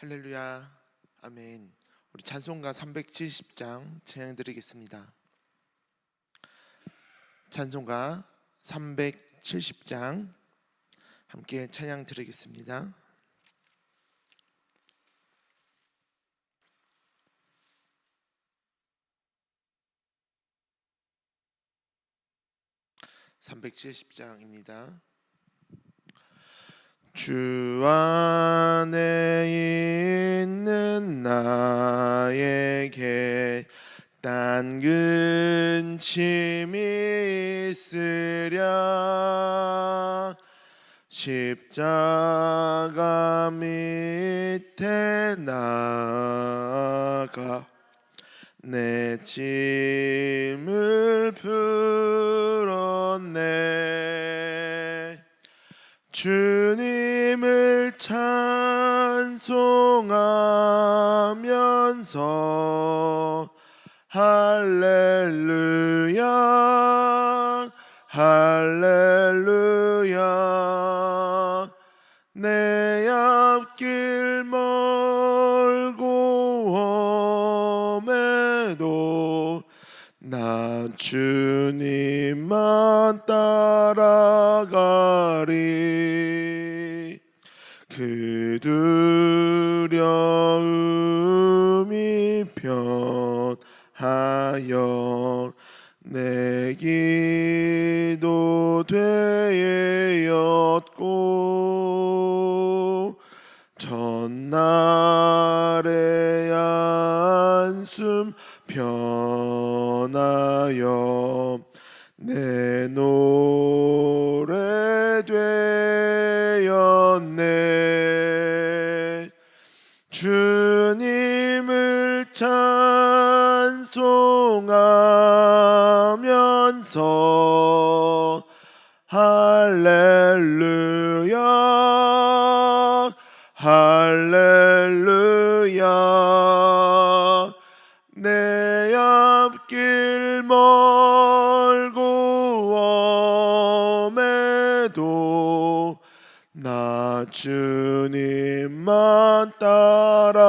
할렐루야, 아멘. 우리 찬송가 370장 찬양 드리겠습니다. 찬송가 370장 함께 찬양 드리겠습니다. (370장입니다) 주 안에 있는 나에게 딴 근심이 있으랴. 십자가 밑에 나아가 내 짐을 풀었네. 주님을 찬송하면서 할렐루야 할렐루야. 내 앞길 멀고 험해도 나 주님만 따라가리. 그 두려움이 변하여 내 기도 되었고 전날의 안숨 변하여 내 노래 되었네. 주님을 찬송하면서 할렐루야 할렐루야. 내 앞길 멀고 험해도 나 주님만 따라가리.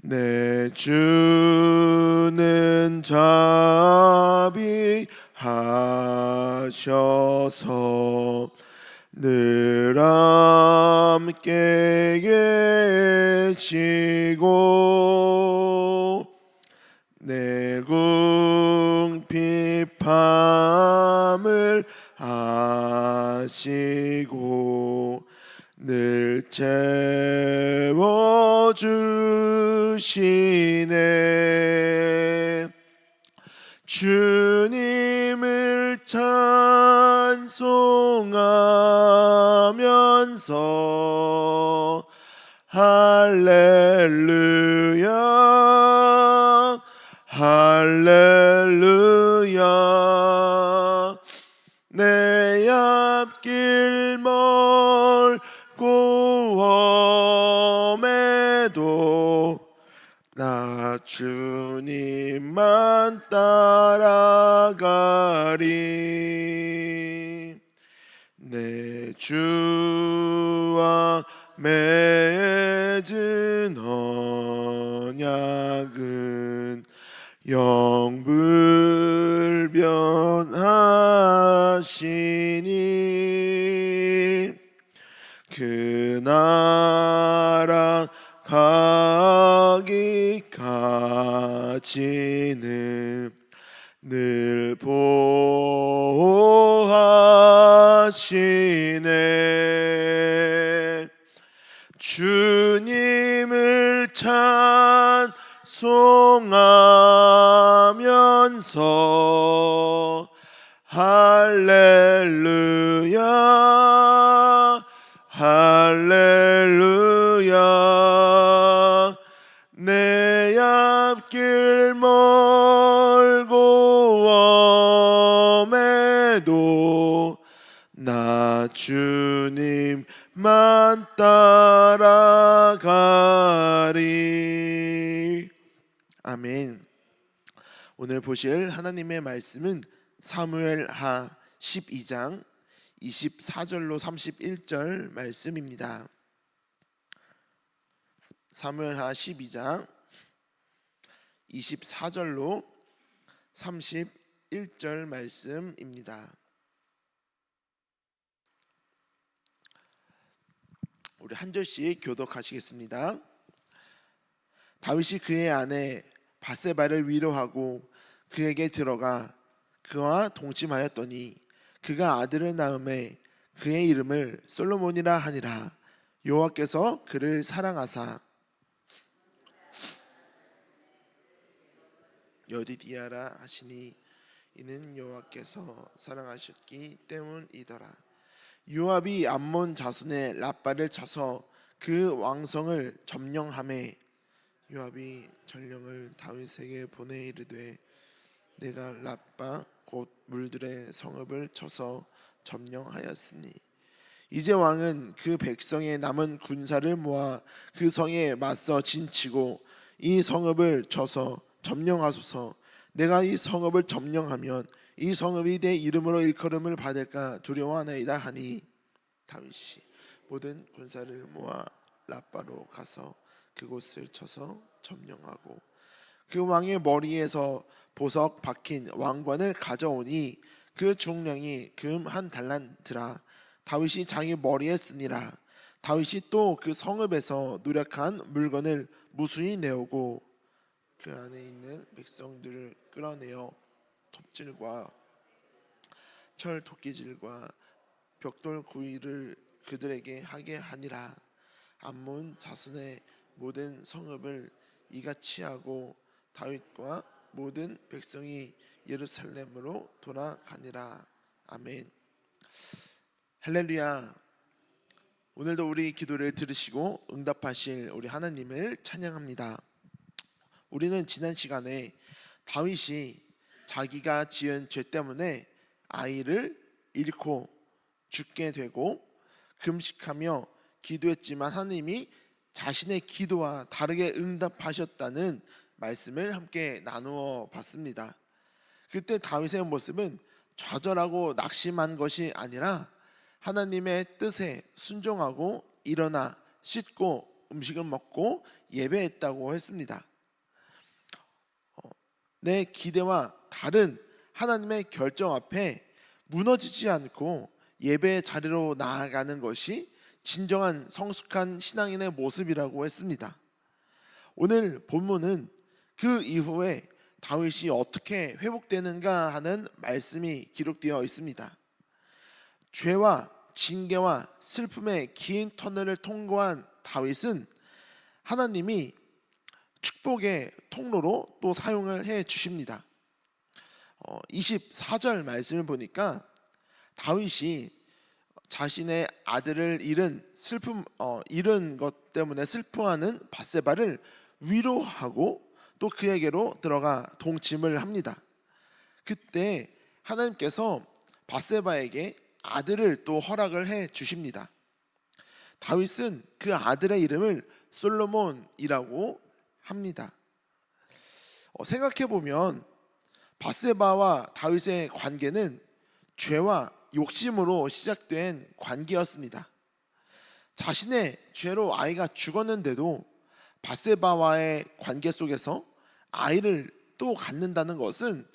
내 주는 자비하셔서 늘 함께 계시고 내 궁핍함을 아시고 늘 채워주시네. 주님을 찬송하면서 할렐루야 할렐루야. 내 앞길 멀고 험해도 나 주님만 따라가리. 내 주와 맺은 언약은 영불변하시니 그 나라 가기까지는 늘 보호하시네. 주님을 찬송하면서 할렐루야 할렐루야. 내 앞길 멀고 험해도 나 주님만 따라가리. 아멘. 오늘 보실 하나님의 말씀은 사무엘하 12장 24절로 31절 말씀입니다. 사무엘하 12장 24절로 31절 말씀입니다. 우리 한 절씩 교독하시겠습니다. 다윗이 그의 아내 바세바를 위로하고 그에게 들어가 그와 동침하였더니 그가 아들을 낳음에 그의 이름을 솔로몬이라 하니라. 여호와께서 그를 사랑하사 여디디아라 하시니 이는 여호와께서 사랑하셨기 때문이더라. 요압이 암몬 자손의 랍바를 쳐서 그 왕성을 점령하매 요압이 전령을 다윗에게 보내 이르되 내가 랍바 곧 물들의 성읍을 쳐서 점령하였으니 이제 왕은 그 백성의 남은 군사를 모아 그 성에 맞서 진치고 이 성읍을 쳐서 점령하소서. 내가 이 성읍을 점령하면 이 성읍이 내 이름으로 일컬음을 받을까 두려워하나이다 하니 다윗이 모든 군사를 모아 랍바로 가서 그곳을 쳐서 점령하고 그 왕의 머리에서 보석 박힌 왕관을 가져오니 그 중량이 금 한 달란트라. 다윗이 자기 머리에 쓰니라. 다윗이 또 그 성읍에서 누락한 물건을 무수히 내오고 그 안에 있는 백성들을 끌어내어 톱질과 철 도끼질과 벽돌 구이를 그들에게 하게 하니라. 암몬 자손의 모든 성읍을 이같이 하고 다윗과 모든 백성이 예루살렘으로 돌아가니라. 아멘. 할렐루야. 오늘도 우리 기도를 들으시고 응답하실 우리 하나님을 찬양합니다. 우리는 지난 시간에 다윗이 자기가 지은 죄 때문에 아이를 잃고 죽게 되고 금식하며 기도했지만 하나님이 자신의 기도와 다르게 응답하셨다는 말씀을 함께 나누어 봤습니다. 그때 다윗의 모습은 좌절하고 낙심한 것이 아니라 하나님의 뜻에 순종하고 일어나 씻고 음식을 먹고 예배했다고 했습니다. 내 기대와 다른 하나님의 결정 앞에 무너지지 않고 예배의 자리로 나아가는 것이 진정한 성숙한 신앙인의 모습이라고 했습니다. 오늘 본문은 그 이후에 다윗이 어떻게 회복되는가 하는 말씀이 기록되어 있습니다. 죄와 징계와 슬픔의 긴 터널을 통과한 다윗은 하나님이 축복의 통로로 또 사용을 해 주십니다. 24절 말씀을 보니까 다윗이 자신의 아들을 잃은 것 때문에 슬퍼하는 바세바를 위로하고 또 그에게로 들어가 동침을 합니다. 그때 하나님께서 바세바에게 아들을 또 허락을 해 주십니다. 다윗은 그 아들의 이름을 솔로몬이라고 합니다. 생각해 보면 바세바와 다윗의 관계는 죄와 욕심으로 시작된 관계였습니다. 자신의 죄로 아이가 죽었는데도 바세바와의 관계 속에서 아이를 또 갖는다는 것은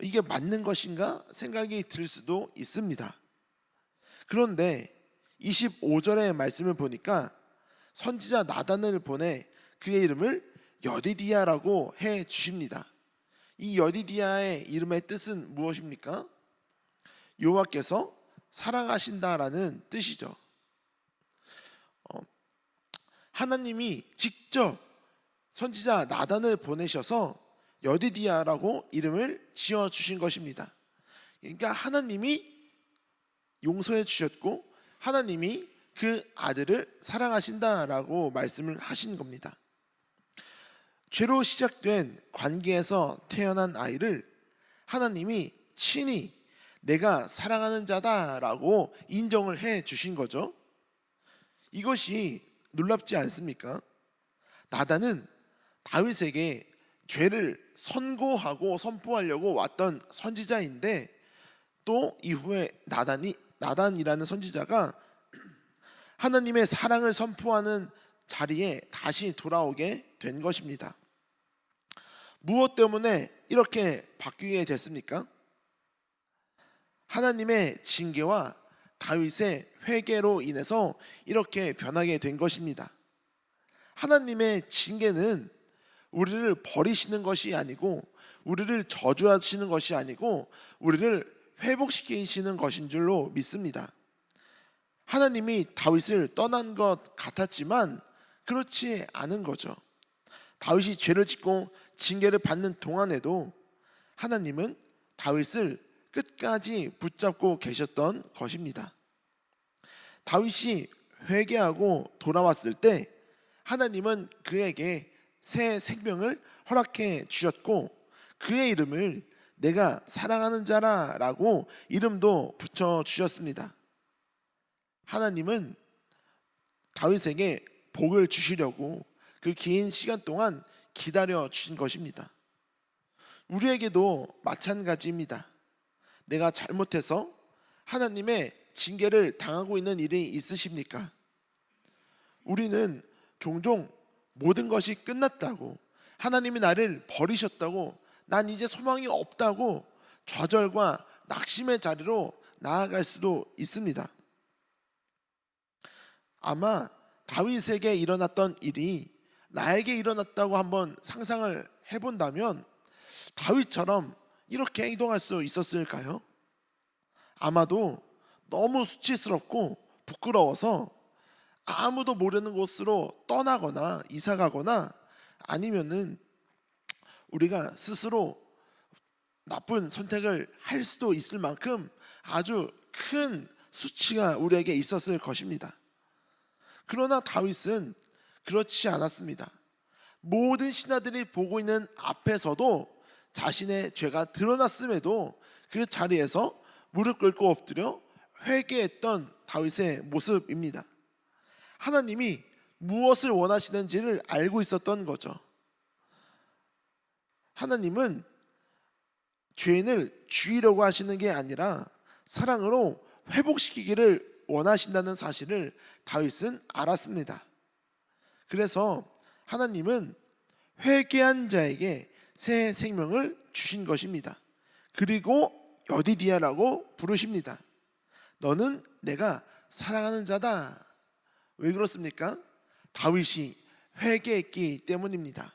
이게 맞는 것인가 생각이 들 수도 있습니다. 그런데 25절의 말씀을 보니까 선지자 나단을 보내 그의 이름을 여디디아라고 해 주십니다. 이 여디디아의 이름의 뜻은 무엇입니까? 여호와께서 사랑하신다라는 뜻이죠. 하나님이 직접 선지자 나단을 보내셔서 여디디아라고 이름을 지어 주신 것입니다. 그러니까 하나님이 용서해 주셨고 하나님이 그 아들을 사랑하신다라고 말씀을 하신 겁니다. 죄로 시작된 관계에서 태어난 아이를 하나님이 친히 내가 사랑하는 자다라고 인정을 해 주신 거죠. 이것이 놀랍지 않습니까? 나단은 다윗에게 죄를 선고하고 선포하려고 왔던 선지자인데 또 이후에 나단이 나단이라는 선지자가 하나님의 사랑을 선포하는 자리에 다시 돌아오게 된 것입니다. 무엇 때문에 이렇게 바뀌게 됐습니까? 하나님의 징계와 다윗의 회개로 인해서 이렇게 변하게 된 것입니다. 하나님의 징계는 우리를 버리시는 것이 아니고, 우리를 저주하시는 것이 아니고, 우리를 회복시키시는 것인 줄로 믿습니다. 하나님이 다윗을 떠난 것 같았지만 그렇지 않은 거죠. 다윗이 죄를 짓고 징계를 받는 동안에도 하나님은 다윗을 끝까지 붙잡고 계셨던 것입니다. 다윗이 회개하고 돌아왔을 때 하나님은 그에게 새 생명을 허락해 주셨고, 그의 이름을 내가 사랑하는 자라라고 이름도 붙여 주셨습니다. 하나님은 다윗에게 복을 주시려고 그 긴 시간 동안 기다려 주신 것입니다. 우리에게도 마찬가지입니다. 내가 잘못해서 하나님의 징계를 당하고 있는 일이 있으십니까? 우리는 종종 모든 것이 끝났다고, 하나님이 나를 버리셨다고, 난 이제 소망이 없다고 좌절과 낙심의 자리로 나아갈 수도 있습니다. 아마 다윗에게 일어났던 일이 나에게 일어났다고 한번 상상을 해본다면 다윗처럼 이렇게 행동할 수 있었을까요? 아마도 너무 수치스럽고 부끄러워서 아무도 모르는 곳으로 떠나거나 이사가거나, 아니면은 우리가 스스로 나쁜 선택을 할 수도 있을 만큼 아주 큰 수치가 우리에게 있었을 것입니다. 그러나 다윗은 그렇지 않았습니다. 모든 신하들이 보고 있는 앞에서도 자신의 죄가 드러났음에도 그 자리에서 무릎 꿇고 엎드려 회개했던 다윗의 모습입니다. 하나님이 무엇을 원하시는지를 알고 있었던 거죠. 하나님은 죄인을 죽이려고 하시는 게 아니라 사랑으로 회복시키기를 원하신다는 사실을 다윗은 알았습니다. 그래서 하나님은 회개한 자에게 새 생명을 주신 것입니다. 그리고 여디디아라고 부르십니다. 너는 내가 사랑하는 자다. 왜 그렇습니까? 다윗이 회개했기 때문입니다.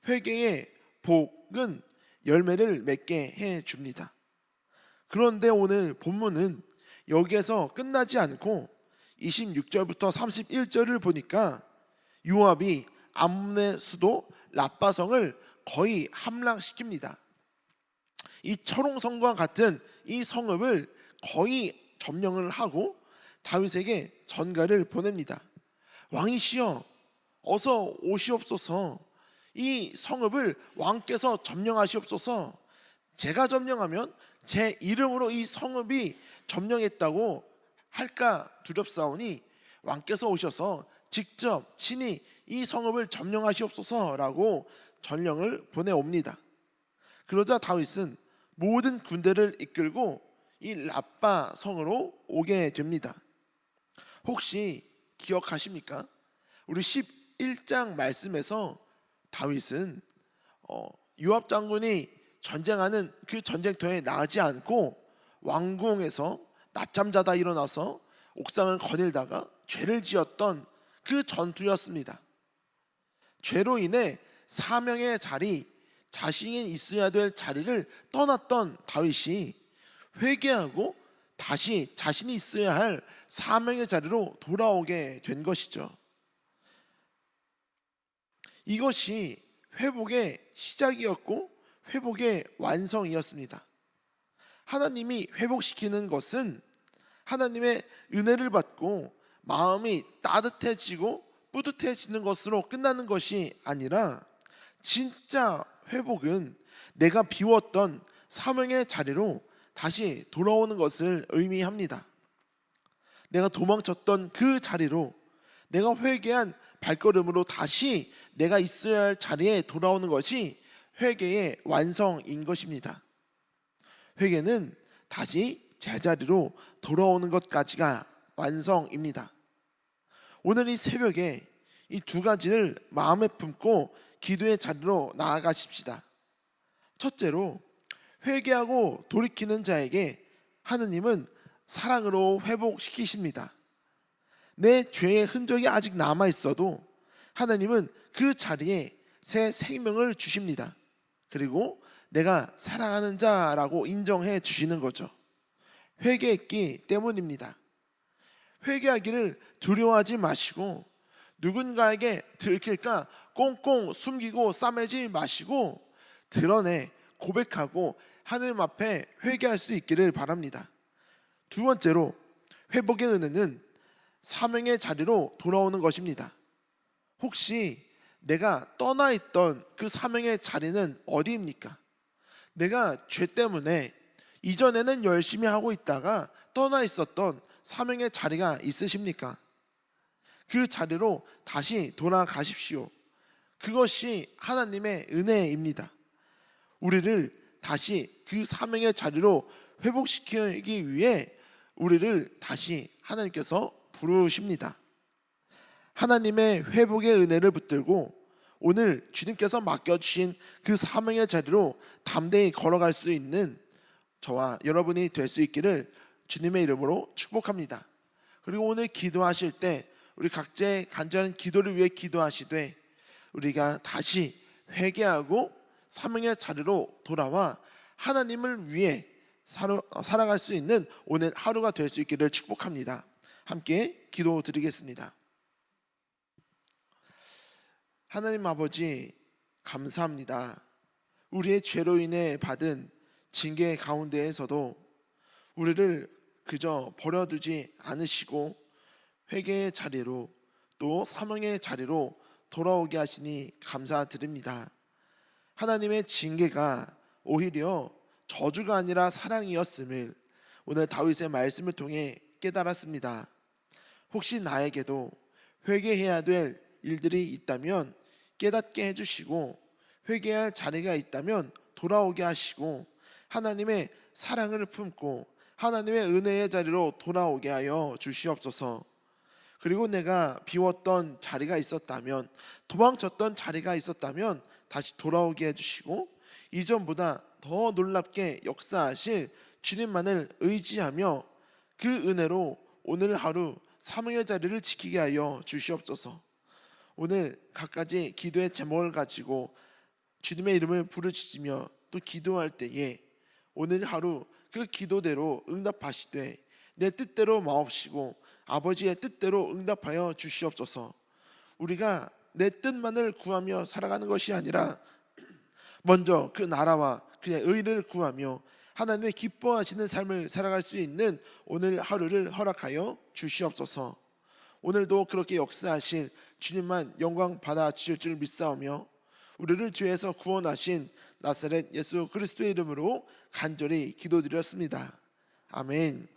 회개의 복은 열매를 맺게 해줍니다. 그런데 오늘 본문은 여기에서 끝나지 않고 26절부터 31절을 보니까 요압이 암몬의 수도 라빠성을 거의 함락시킵니다. 이 철옹성과 같은 이 성읍을 거의 점령을 하고 다윗에게 전가를 보냅니다. 왕이시여, 어서 오시옵소서. 이 성읍을 왕께서 점령하시옵소서. 제가 점령하면 제 이름으로 이 성읍이 점령했다고 할까 두렵사오니 왕께서 오셔서 직접 친히 이 성읍을 점령하시옵소서라고 전령을 보내옵니다. 그러자 다윗은 모든 군대를 이끌고 이 라빠 성으로 오게 됩니다. 혹시 기억하십니까? 우리 11장 말씀에서 다윗은 요압 장군이 전쟁하는 그 전쟁터에 나가지 않고 왕궁에서 낮잠 자다 일어나서 옥상을 거닐다가 죄를 지었던 그 전투였습니다. 죄로 인해 사명의 자리, 자신이 있어야 될 자리를 떠났던 다윗이 회개하고 다시 자신이 있어야 할 사명의 자리로 돌아오게 된 것이죠. 이것이 회복의 시작이었고 회복의 완성이었습니다. 하나님이 회복시키는 것은 하나님의 은혜를 받고 마음이 따뜻해지고 뿌듯해지는 것으로 끝나는 것이 아니라, 진짜 회복은 내가 비웠던 사명의 자리로 다시 돌아오는 것을 의미합니다. 내가 도망쳤던 그 자리로, 내가 회개한 발걸음으로 다시 내가 있어야 할 자리에 돌아오는 것이 회개의 완성인 것입니다. 회개는 다시 제자리로 돌아오는 것까지가 완성입니다. 오늘 이 새벽에 이 두 가지를 마음에 품고 기도의 자리로 나아가십시다. 첫째로, 회개하고 돌이키는 자에게 하느님은 사랑으로 회복시키십니다. 내 죄의 흔적이 아직 남아 있어도 하나님은 그 자리에 새 생명을 주십니다. 그리고 내가 사랑하는 자라고 인정해 주시는 거죠. 회개했기 때문입니다. 회개하기를 두려워하지 마시고 누군가에게 들킬까 꽁꽁 숨기고 싸매지 마시고 드러내 고백하고 하나님 앞에 회개할 수 있기를 바랍니다. 두 번째로, 회복의 은혜는 사명의 자리로 돌아오는 것입니다. 혹시 내가 떠나 있던 그 사명의 자리는 어디입니까? 내가 죄 때문에 이전에는 열심히 하고 있다가 떠나 있었던 사명의 자리가 있으십니까? 그 자리로 다시 돌아가십시오. 그것이 하나님의 은혜입니다. 우리를 다시 그 사명의 자리로 회복시키기 위해 우리를 다시 하나님께서 부르십니다. 하나님의 회복의 은혜를 붙들고 오늘 주님께서 맡겨주신 그 사명의 자리로 담대히 걸어갈 수 있는 저와 여러분이 될 수 있기를 주님의 이름으로 축복합니다. 그리고 오늘 기도하실 때 우리 각자의 간절한 기도를 위해 기도하시되 우리가 다시 회개하고 사명의 자리로 돌아와 하나님을 위해 살아갈 수 있는 오늘 하루가 될 수 있기를 축복합니다. 함께 기도드리겠습니다. 하나님 아버지, 감사합니다. 우리의 죄로 인해 받은 징계 가운데에서도 우리를 그저 버려두지 않으시고 회개의 자리로 또 사명의 자리로 돌아오게 하시니 감사드립니다. 하나님의 징계가 오히려 저주가 아니라 사랑이었음을 오늘 다윗의 말씀을 통해 깨달았습니다. 혹시 나에게도 회개해야 될 일들이 있다면 깨닫게 해주시고 회개할 자리가 있다면 돌아오게 하시고 하나님의 사랑을 품고 하나님의 은혜의 자리로 돌아오게 하여 주시옵소서. 그리고 내가 비웠던 자리가 있었다면 도망쳤던 자리가 있었다면 다시 돌아오게 해주시고 이전보다 더 놀랍게 역사하실 주님만을 의지하며 그 은혜로 오늘 하루 사명의 자리를 지키게 하여 주시옵소서. 오늘 각가지 기도의 제목을 가지고 주님의 이름을 부르짖으며 또 기도할 때에 오늘 하루 그 기도대로 응답하시되 내 뜻대로 마옵시고 아버지의 뜻대로 응답하여 주시옵소서. 우리가 내 뜻만을 구하며 살아가는 것이 아니라 먼저 그 나라와 그의 의를 구하며 하나님의 기뻐하시는 삶을 살아갈 수 있는 오늘 하루를 허락하여 주시옵소서. 오늘도 그렇게 역사하실 주님만 영광 받아 주실 줄 믿사오며 우리를 죄에서 구원하신 나사렛 예수 그리스도의 이름으로 간절히 기도드렸습니다. 아멘.